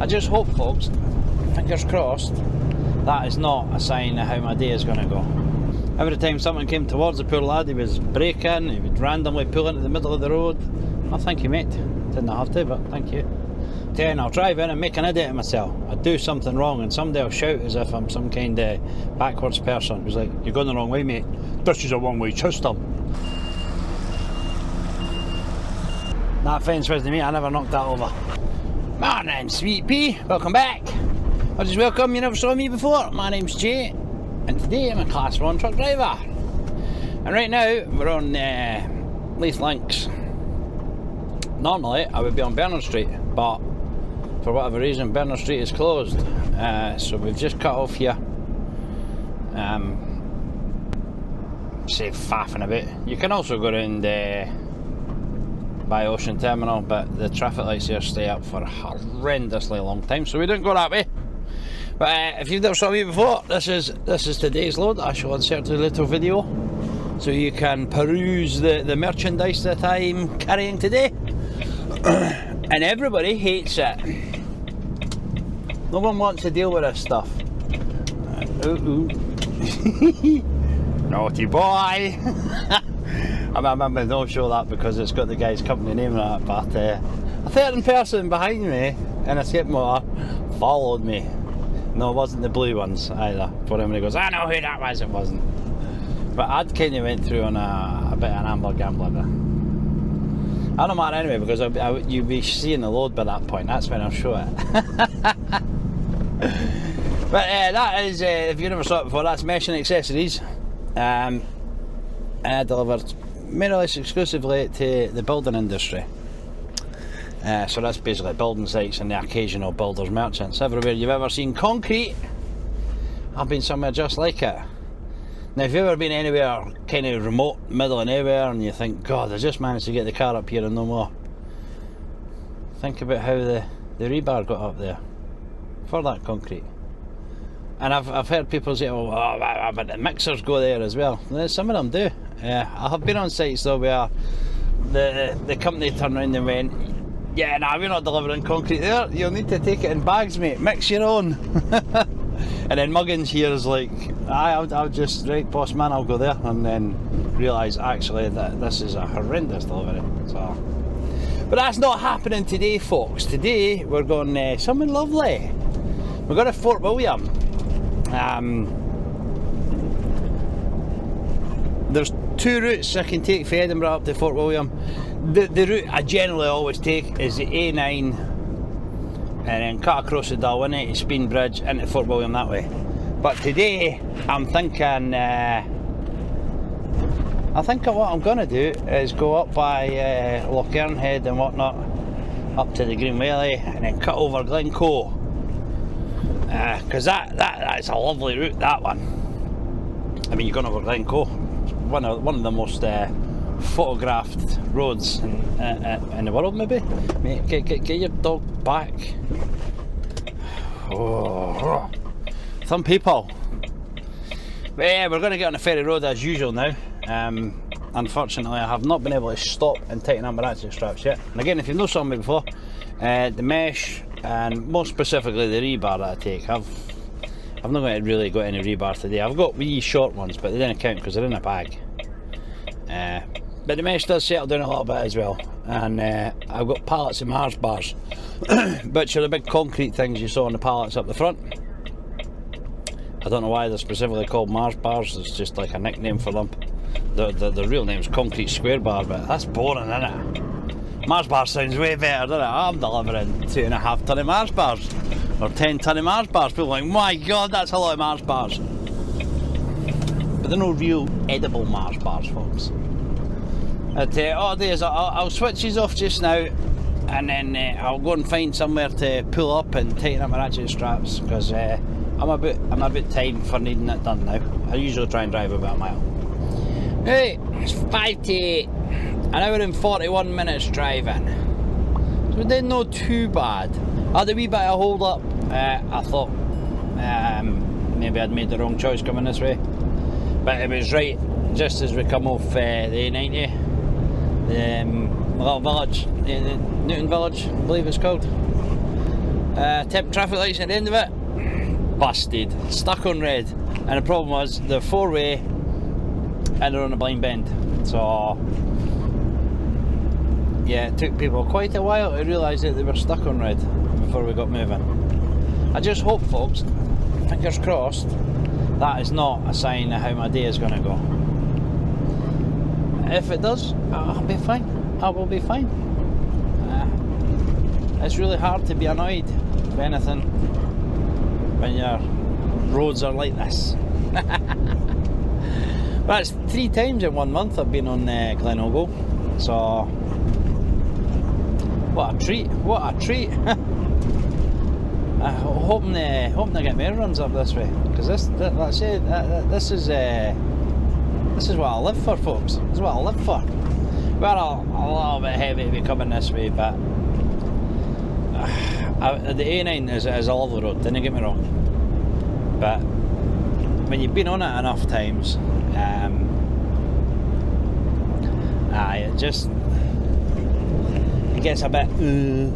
I just hope, folks, fingers crossed, that is not a sign of how my day is going to go. Every time someone came towards the poor lad, he was braking, he would randomly pull into the middle of the road. Oh, thank you, mate. Didn't have to, but thank you. Then I'll drive in and make an idiot of myself. I'd do something wrong and somebody will shout as if I'm some kind of backwards person. He's like, you're going the wrong way, mate. This is a one-way system. That fence was to me, I never knocked that over. Morning, sweet pea. Welcome back. Or just welcome, you never saw me before. My name's Jay, and today I'm a Class 1 truck driver. And right now, we're on Leith Links. Normally, I would be on Bernard Street, but for whatever reason, Bernard Street is closed. So we've just cut off here. Say faffing a bit. You can also go around by Ocean Terminal, but the traffic lights here stay up for a horrendously long time, so we don't go that way. But if you've never saw me before, this is today's load. I shall insert a little video so you can peruse the merchandise that I'm carrying today. And everybody hates it. No one wants to deal with this stuff. Naughty boy. I'm not sure that because it's got the guy's company name on it, but a certain person behind me in a skip motor followed me. No, it wasn't the blue ones either. For him, he goes, I know who that was. It wasn't. But I'd kind of went through on a bit of an amber gambler there. I don't matter anyway, because you'll be seeing the load by that point. That's when I'll show it. But that is, if you never saw it before, that's Mesh and Accessories. And I delivered more or less exclusively to the building industry. So that's basically building sites and the occasional builders merchants. Everywhere you've ever seen concrete, I've been somewhere just like it. Now, if you've ever been anywhere kind of remote, middle of nowhere, and you think, God, I just managed to get the car up here and no more, think about how the rebar got up there for that concrete. And I've heard people say, oh, but the mixers go there as well. Some of them do. I have been on sites though where the company turned around and went, yeah, nah, we're not delivering concrete there. You'll need to take it in bags, mate. Mix your own. And then Muggins here is like, I'll just, right, boss man, I'll go there. And then realise actually that this is a horrendous delivery. So, but that's not happening today, folks. Today we're going somewhere lovely. We're going to Fort William. There's two routes I can take from Edinburgh up to Fort William. The route I generally always take is the A9 and then cut across the Dalwhinnie to Speen Bridge into Fort William that way. But today I'm thinking what I'm going to do is go up by Lochern Head and whatnot up to the Green Whaley and then cut over Glencoe, because that's a lovely route, that one. I mean, you're going over Glencoe, one of the most photographed roads in the world, maybe. Mate, get your dog back. Oh, some people. But yeah, we're going to get on the ferry road as usual now. Unfortunately, I have not been able to stop and tighten up my ratchet straps yet. And again, if you've not saw me before, the mesh and more specifically the rebar that I take, I've not really got any rebar today. I've got wee short ones, but they didn't count because they're in a bag. But the mesh does settle down a little bit as well, and I've got pallets of Mars bars, which are the big concrete things you saw on the pallets up the front. I don't know why they're specifically called Mars bars. It's just like a nickname for them. The real name is concrete square bar, but that's boring, isn't it? Mars bar sounds way better, doesn't it? I'm delivering 2.5 ton of Mars bars, or 10 ton of Mars bars. People are like, my God, that's a lot of Mars bars. But they're no real edible Mars bars, folks. What I'll do is I'll switch these off just now, and then I'll go and find somewhere to pull up and tighten up my ratchet straps, because I'm a bit timed for needing it done now. I usually try and drive about a mile. Right, it's 5 to 8, an hour and 41 minutes driving. So it didn't know too bad. I had a wee bit of hold up. I thought maybe I'd made the wrong choice coming this way, but it was right just as we come off the A90. The little village, the Newton Village, I believe it's called. Temp traffic lights at the end of it, busted, stuck on red, and the problem was they're 4-way and they're on a blind bend, so yeah, it took people quite a while to realise that they were stuck on red before we got moving. I just hope, folks, fingers crossed, that is not a sign of how my day is going to go. If it does, I'll be fine. I will be fine. It's really hard to be annoyed with anything when your roads are like this. But it's 3 times in 1 month I've been on Glencoe, so what a treat! What a treat! I'm hoping they get more runs up this way, because this is what I live for, folks. This is what I live for. We're a little bit heavy to be coming this way, but the A9 is a lovely road, don't get me wrong, but when you've been on it enough times, it gets a bit, you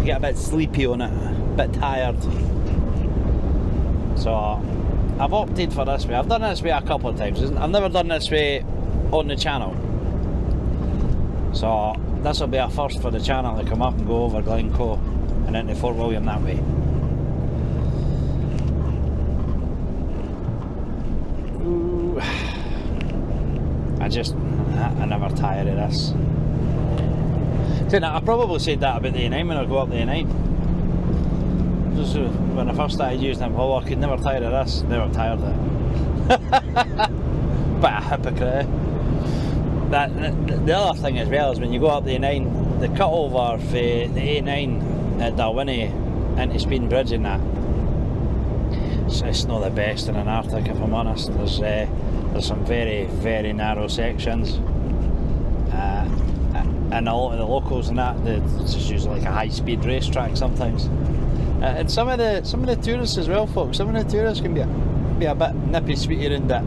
get a bit sleepy on it, a bit tired, so I've opted for this way. I've done this way a couple of times. I've never done this way on the channel, so this will be a first for the channel to come up and go over Glencoe and into Fort William that way. Ooh. I never tire of this. See, I probably said that about the A9 when I go up the A9. Just when I first started using it, I could never tire of this. Never tired of it. Bit a hypocrite. The other thing as well is when you go up the A9, the cut over for the A9 at Dalwhinnie into Speed Bridge and that, it's not the best in an Arctic, if I'm honest. There's some very, very narrow sections, and a lot of the locals and that, it's just usually like a high-speed racetrack sometimes. And some of the tourists as well, folks. Some of the tourists can be a bit nippy sweetie around it.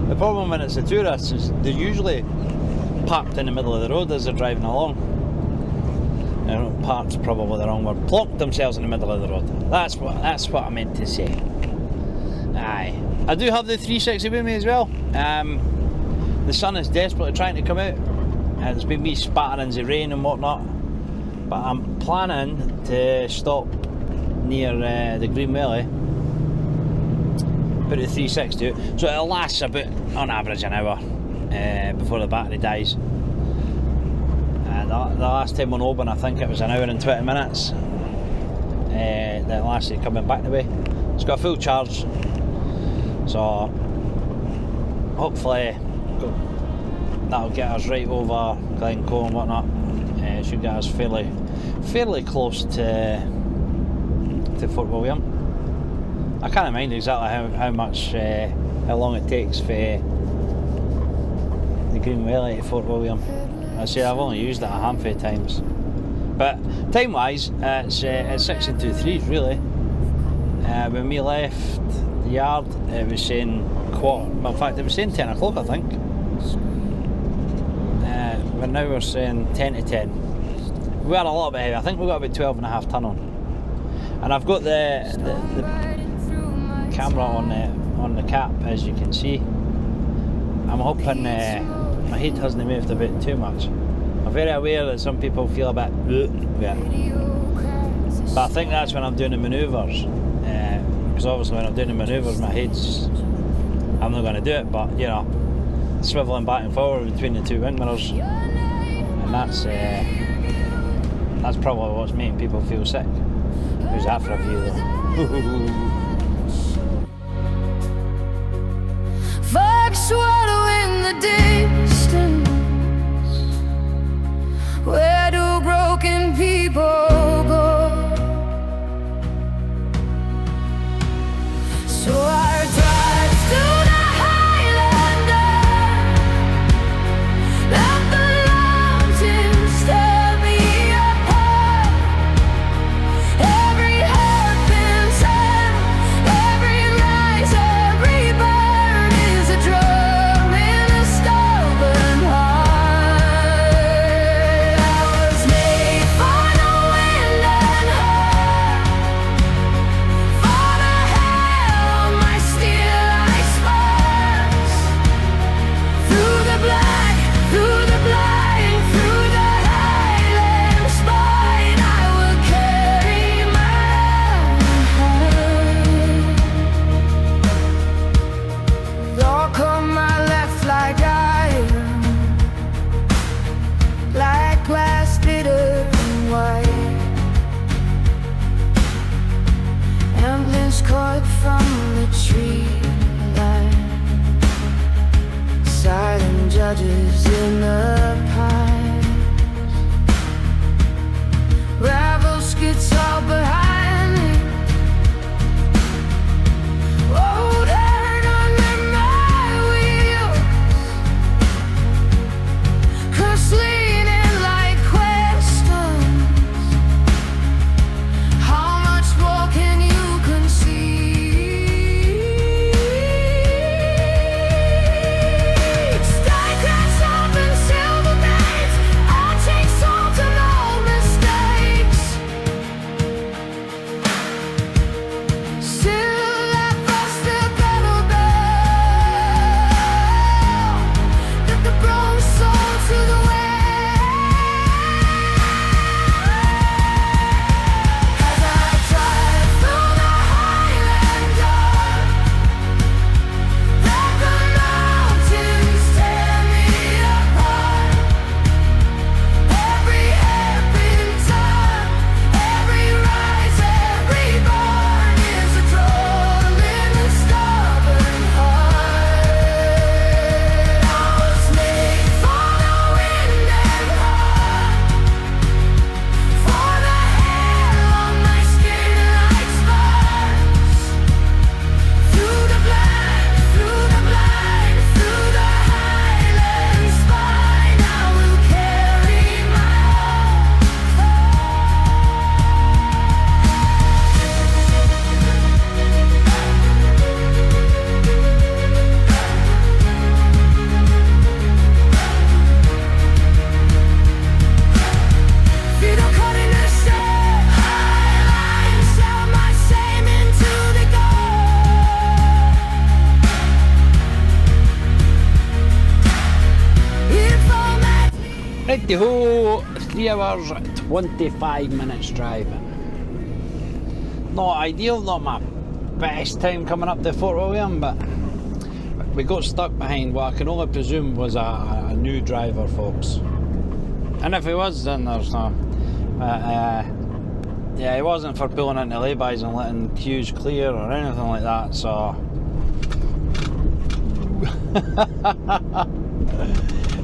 The problem when it's the tourists is they're usually parked in the middle of the road as they're driving along. Parked's probably the wrong word. Plonked themselves in the middle of the road. That's what I meant to say. Aye. I do have the 360 with me as well. The sun is desperately trying to come out. There's been me spatterings of rain and whatnot. But I'm planning to stop near the Green Valley. Put the 360 out. So it'll last about, on average, an hour before the battery dies. The last time on Oban, I think it was an hour and 20 minutes. The last day coming back the way. It's got a full charge, so hopefully that'll get us right over Glencoe and whatnot. It should get us fairly close to Fort William. I can't mind exactly how long it takes for the Green Valley to Fort William. I say I've only used it a handful of times, but time wise it's 6 and 2/3 really. When we left the yard it was saying in fact it was saying 10 o'clock I think, but now we're saying 10 to 10. We are a little bit heavy. I think we've got about 12.5 tonne on, and I've got the camera on the cap, as you can see. I'm hoping my head hasn't moved a bit too much. I'm very aware that some people feel a bit but I think that's when I'm doing the manoeuvres, because obviously when I'm doing the manoeuvres my head's, I'm not going to do it, but you know, swivelling back and forward between the two wind mirrors, and that's probably what's making people feel sick. Who's that for a view though? Fog swallowing the distance. Where do broken people go? So I drive to the Highland. Let the mountains tear me apart. Every heaven sound, every rise, every burn is a drum in a stubborn heart. I from the tree line. Silent judges in the pines. Gravel skids all behind me. Oh, turn under my wheels. 'Cause leaning like questions. How much more can you concede? Stay crashed up in silver veins. I'll take salt and all mistakes. Still that busted pedal bell that the bronze sold to the as I drive through the Highland dark, let the mountains tear me apart. Every hairpin turn, every rise, every burn is a drum in a stubborn heart. I was made for the wind and heart, for the hair on my skin like spurs. Through the blind, through the blind, through the Highland spine, I will carry my feet are caught in the sand. Highline, set my same into the goal. Here for my Righty ho, 3 hours 25 minutes driving. Not ideal, not my best time coming up to Fort William, but we got stuck behind what I can only presume was a new driver, folks. And if he was, then there's no. Yeah, he wasn't for pulling into laybys and letting queues clear or anything like that, so.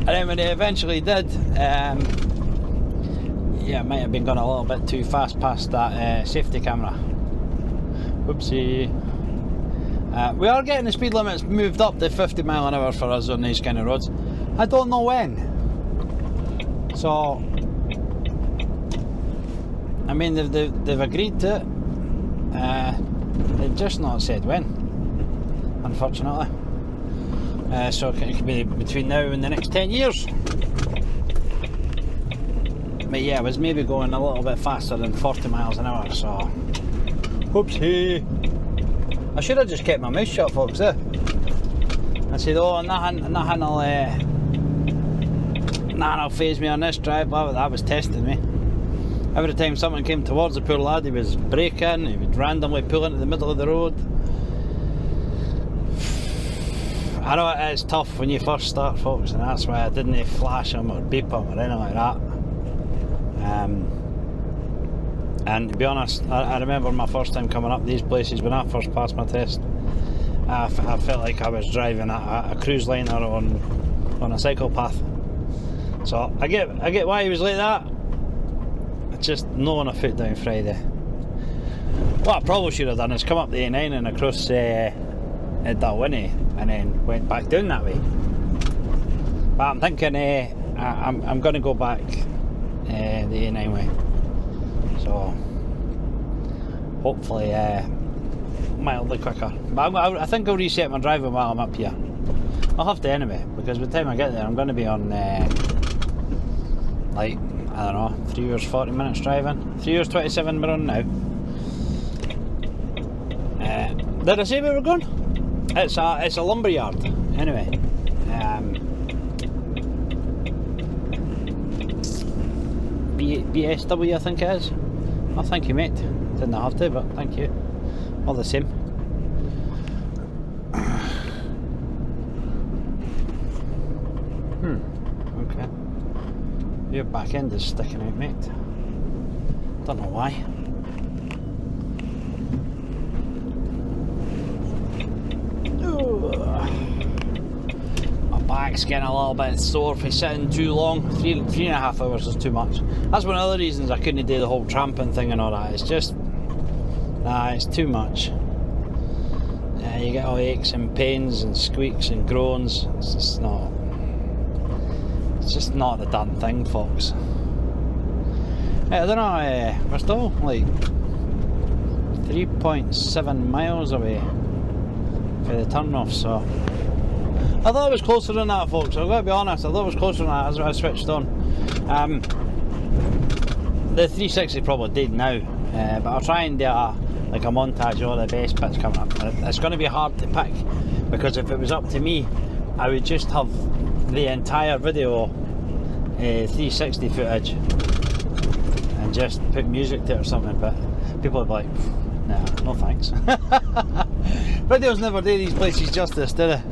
And then when he eventually did, yeah, it might have been going a little bit too fast past that safety camera. Oopsie. We are getting the speed limits moved up to 50 mile an hour for us on these kind of roads. I don't know when. So, I mean, they've agreed to it. They've just not said when, unfortunately. So it could be between now and the next 10 years. But yeah, I was maybe going a little bit faster than 40 miles an hour, so. Oopsie. I should have just kept my mouth shut, folks, I said, oh, nothing will faze me on this drive. Well, that was testing me. Every time someone came towards the poor lad, he was braking, he would randomly pull into the middle of the road. I know it is tough when you first start, folks, and that's why I didn't flash him or beep him or anything like that. And to be honest, I remember my first time coming up these places when I first passed my test. I felt like I was driving a cruise liner on a cycle path. So I get why he was like that. It's just no on a foot down Friday. What I probably should have done is come up the A9 and across Dalwhinnie and then went back down that way. But I'm thinking I'm going to go back the A9 way. So hopefully mildly quicker. But I think I'll reset my driving while I'm up here. I'll have to anyway, because by the time I get there I'm going to be on like, I don't know, 3 hours 40 minutes driving. 3 hours 27 we're on now. Did I say where we're going? It's a lumber yard. Anyway. BSW I think it is. Oh, thank you, mate. Didn't have to, but thank you. All the same. Okay. Your back end is sticking out, mate. Don't know why. back's getting a little bit sore for sitting too long. 3.5 hours is too much. That's one of the reasons I couldn't do the whole tramping thing and all that. It's just, nah, it's too much. You get all aches and pains and squeaks and groans. It's just not the done thing, folks. I don't know, we're still like 3.7 miles away for the turn off, so I thought it was closer than that, folks. I've got to be honest, I thought it was closer than that as I switched on. The 360 probably dead now, but I'll try and do a montage of all the best bits coming up. It's going to be hard to pick, because if it was up to me, I would just have the entire video 360 footage and just put music to it or something, but people are like, nah, no thanks. Videos never do these places justice, do they?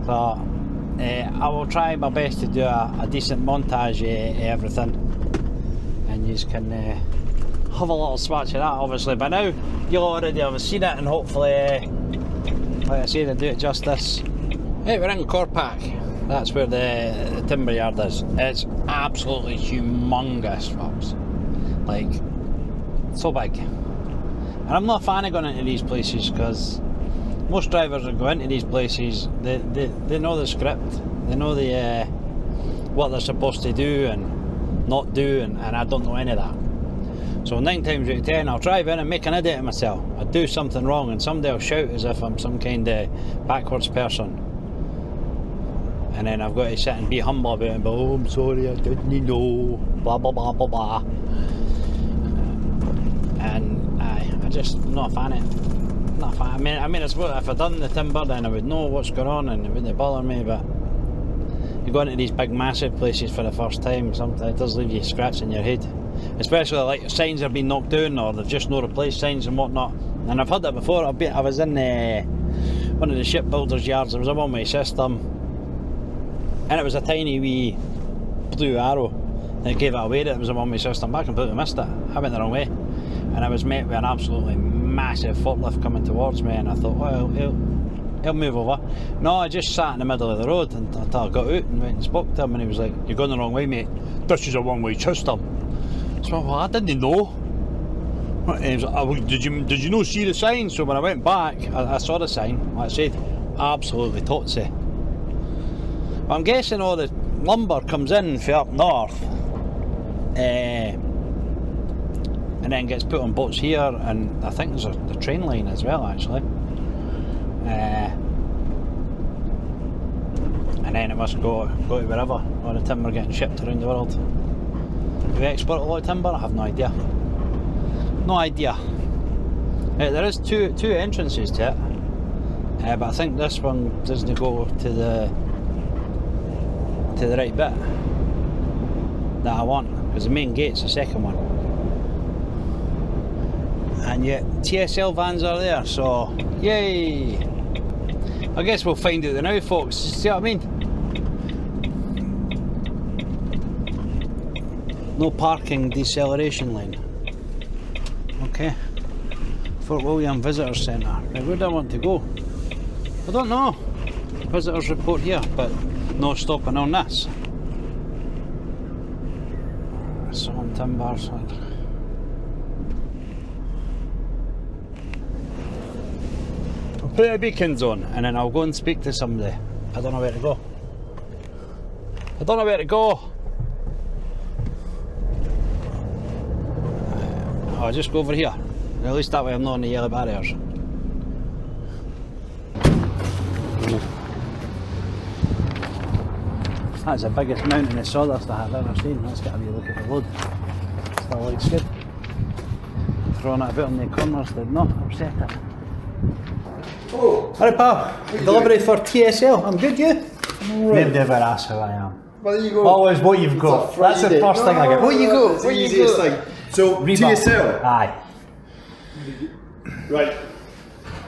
So I will try my best to do a decent montage of everything, and you can have a little swatch of that. Obviously by now you'll already have seen it, and hopefully like I said, I do it justice. Hey, we're in Corpach. That's where the timber yard is. It's absolutely humongous, folks. Like, so big. And I'm not a fan of going into these places, because most drivers that go into these places, they know the script. They know the what they're supposed to do and not do, and I don't know any of that. So 9 times out of 10 I'll drive in and make an idiot of myself. I do something wrong and somebody will shout as if I'm some kind of backwards person. And then I've got to sit and be humble about it and be, oh, I'm sorry, I didn't know, blah blah blah blah blah. And I just not a fan of it. Not a fan. I mean, it's what if I'd done the timber, then I would know what's going on and it wouldn't bother me. But you go into these big massive places for the first time, sometimes it does leave you scratching your head. Especially like signs are being knocked down, or they've just no replaced signs and whatnot. And I've had that before. I was in one of the shipbuilders' yards. There was a one-way system, and it was a tiny wee blue arrow, and it gave it away that it was a one-way system. I completely missed it. I went the wrong way, and I was met with an absolutely massive forklift coming towards me, and I thought, well, he'll move over. No, I just sat in the middle of the road until I got out and went and spoke to him, and he was like, you're going the wrong way, mate. This is a one-way system. So well, I didn't know. And he was like, oh, did you not see the sign? So when I went back, I saw the sign. Like I said, absolutely totsy. But I'm guessing all the lumber comes in from up north, and then gets put on boats here, and I think there's the train line as well, actually. And then it must go to wherever all the timber getting shipped around the world. Do we export a lot of timber? I have no idea. No idea. There is two entrances to it, but I think this one doesn't go to the right bit that I want, because the main gate's the second one. And yet TSL vans are there, so yay! I guess we'll find out now, folks. See what I mean? No parking deceleration lane. Okay. Fort William Visitor Centre. Now where do I want to go? I don't know. Visitors report here, but no stopping on this. Some timbers. I'll put the beacons on and then I'll go and speak to somebody. I don't know where to go. I don't know where to go. I'll just go over here. At least that way I'm not on the yellow barriers. That's the biggest mountain of sawdust I have ever seen. That's got to be a look at the load. Still looks good. Throwing it about on the corners did not upset it. Oh! Alright pal, delivery for TSL. I'm good, you? Right. Never ask who I am. Well, there you go. Always what you've got. That's the first thing I get. Where you go? Where you go? Thing. So, Reebok. TSL. Aye. Right.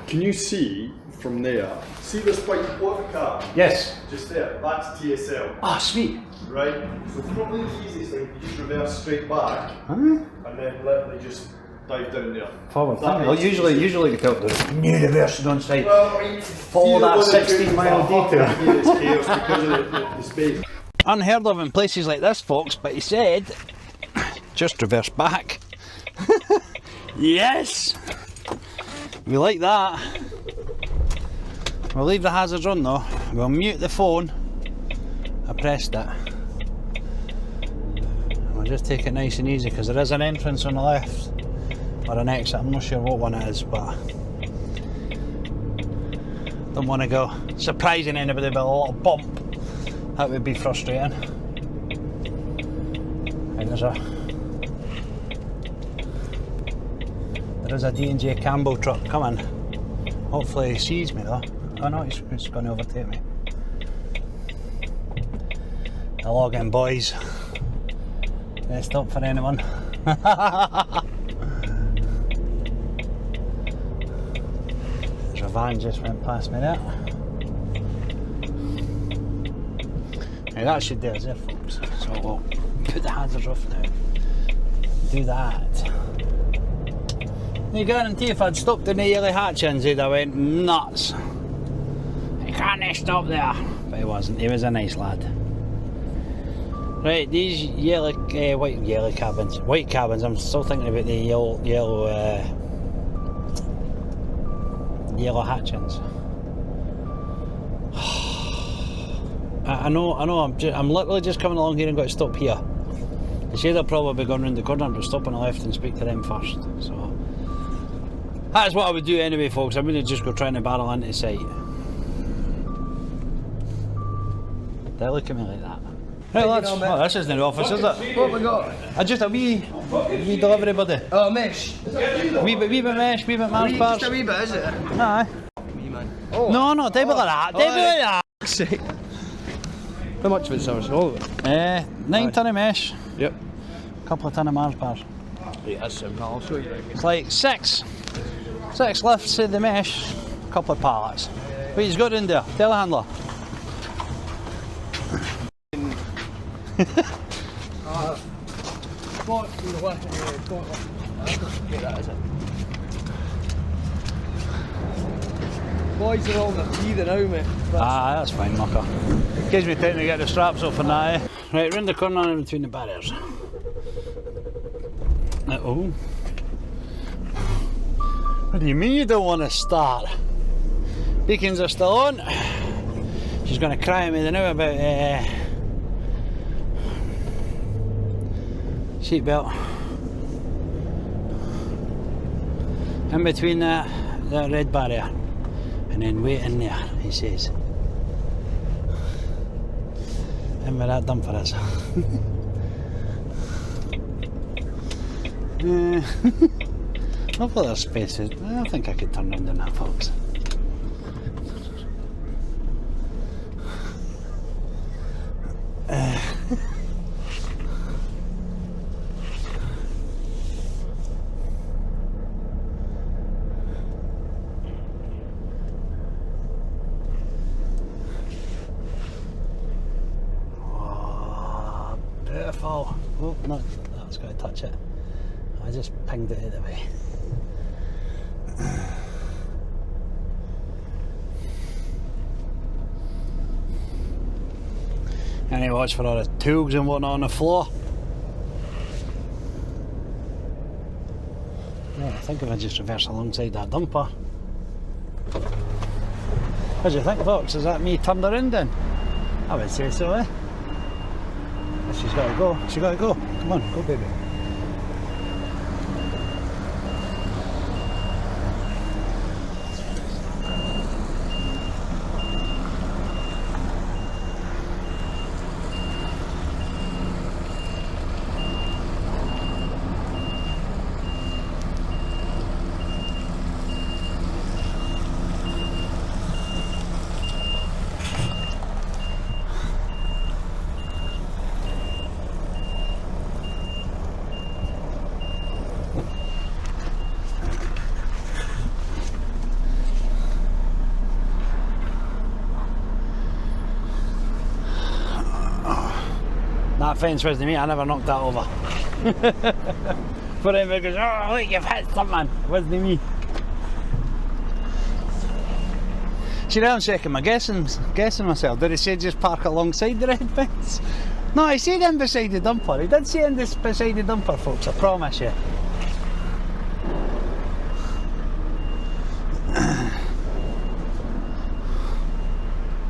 Can you see from there? See this white water cap? Yes. Just there. That's TSL. Ah, sweet. Right. So probably the easiest thing, you just reverse straight back, Huh? and then literally just dive down there. Forward. That Well, makes usually the people do new reversing on side. Well, I mean, Follow that 16-mile detour. It's chaos because of the space. Unheard of in places like this, folks, but he said, just reverse back. Yes! We like that. We'll leave the hazards on though. We'll mute the phone. I pressed it. We'll just take it nice and easy because there is an entrance on the left. Or an exit, I'm not sure what one it is, but don't want to go surprising anybody with a little bump. That would be frustrating. And there is a D&J Campbell truck coming. Hopefully he sees me though. Oh no, he's going to overtake me. The login boys. Rest up for anyone. There's a van just went past me there. Now that should do us there, folks. So we'll put the hazards off now. Do that. I guarantee if I'd stopped in the yellow hatchings, he'd have went nuts. You can't stop there. But he wasn't, he was a nice lad. Right, these white cabins, I'm still thinking about the yellow hatchings. I know, I'm literally just coming along here and got to stop here. They say they'll probably be going round the corner, but stop on the left and speak to them first. So that's what I would do anyway, folks. I wouldn't just go trying to barrel into sight. They look at me like that. Right lads, oh, this isn't the office, is it? What we got? Just a wee delivery buddy. Oh, mesh. Wee bit mesh, wee bit Mars parts. Just a wee bit, is it? Aye. Wee man. Oh. No, no, type of like that, type of like that. How much of it's ours? All of it? 9 ton of mesh, Yep. couple of ton of Mars bars. Yeah, that's simple. I'll show you. It's like six lifts of the mesh, couple of pallets. What he's got in there? Telehandler. Spot from the left and the right. That's not okay, that is it. Boys are all in the breather now, mate. Ah, that's fine, mucker. Gives me time to get the straps off for now. Right, round the corner in between the barriers. Oh. What do you mean you don't want to start? Beacons are still on. She's going to cry at me now about seatbelt. In between that red barrier. And then wait in there, he says. And where that dumper is. Hopefully there's spaces. I don't think I could turn around in that, folks. Beautiful. Oh, no, that was going to touch it. I just pinged it out of the way. And you watch for all the tools and whatnot on the floor. Yeah, I think if I just reverse alongside that dumper. What do you think, folks? Is that me turned around then? I would say so, eh? She's got to go. She's got to go. Come on, go, baby. That fence was to me, I never knocked that over. But everybody goes, oh look, you've hit something. It wasn't me. See, now I'm checking my guessing myself. Did he say just park alongside the red fence? No, he said in beside the dumper. He did say in this beside the dumper, folks, I promise you.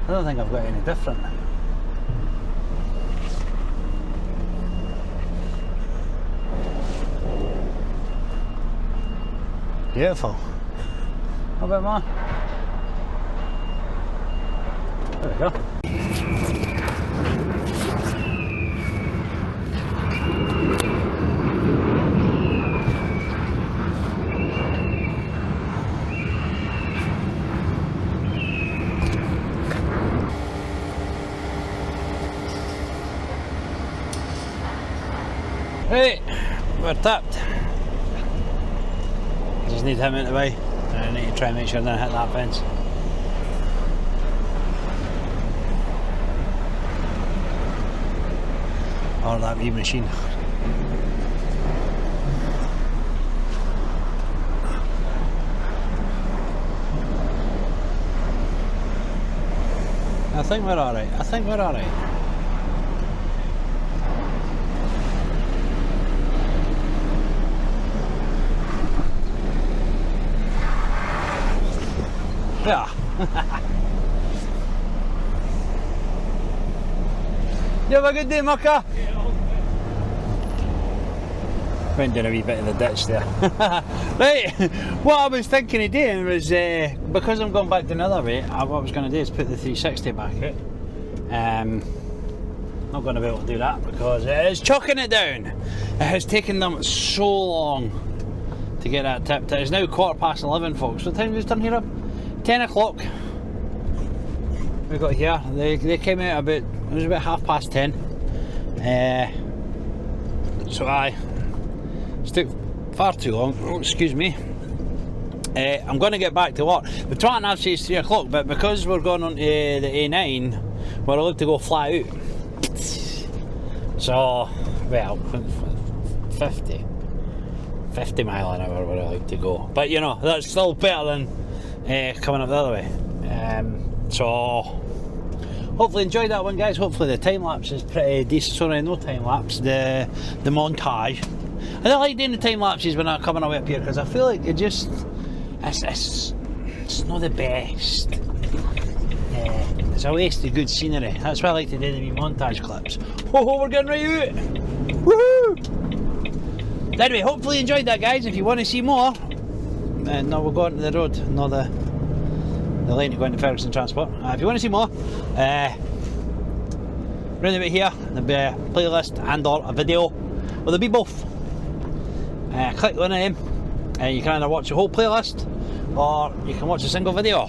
I don't think I've got any different. Beautiful. How about mine? There we go. Right, we're tapped. Just need him out of the way, and I need to try and make sure I don't hit that fence. Or that wee machine. I think we're alright. I think we're alright. Yeah. You have a good day, Mucka? Went down a wee bit of the ditch there. Right, what I was thinking of doing was, because I'm going back the other way, what I was going to do is put the 360 back out. Not going to be able to do that because it is chucking it down. It has taken them so long to get that tipped. It is now 11:15, folks. What time did we turn here up? 10 o'clock. We got here. They came out about, it was about 10:30. So it's took far too long. Oh, excuse me. I'm going to get back to work. The trying to say it's 3 o'clock, but because we're going on to the A9, we're allowed to go flat out. So, well, 50 mile an hour we're allowed to go. But you know, that's still better than coming up the other way. So hopefully enjoyed that one, guys. Hopefully the time lapse is pretty decent. Sorry, no time lapse, the montage. I don't like doing the time lapses when I'm coming away up here because I feel like it just it's not the best. It's a waste of good scenery. That's why I like to do the wee montage clips. Oh, we're getting right out! Woohoo! Anyway, hopefully you enjoyed that, guys. If you want to see more, no, we'll go onto the road, not the lane to go into Ferguson Transport. If you want to see more, round about here, there'll be a playlist and or a video. Well, there'll be both. Click one of them, and you can either watch the whole playlist or you can watch a single video.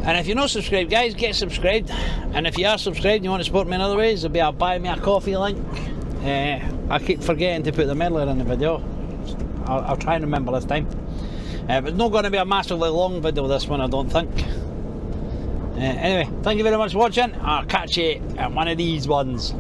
And if you're not subscribed, guys, get subscribed. And if you are subscribed and you want to support me in other ways, there'll be a buy me a coffee link. I keep forgetting to put the medal in the video. I'll try and remember this time. But it's not going to be a massively long video, this one, I don't think. Anyway, thank you very much for watching. I'll catch you at one of these ones.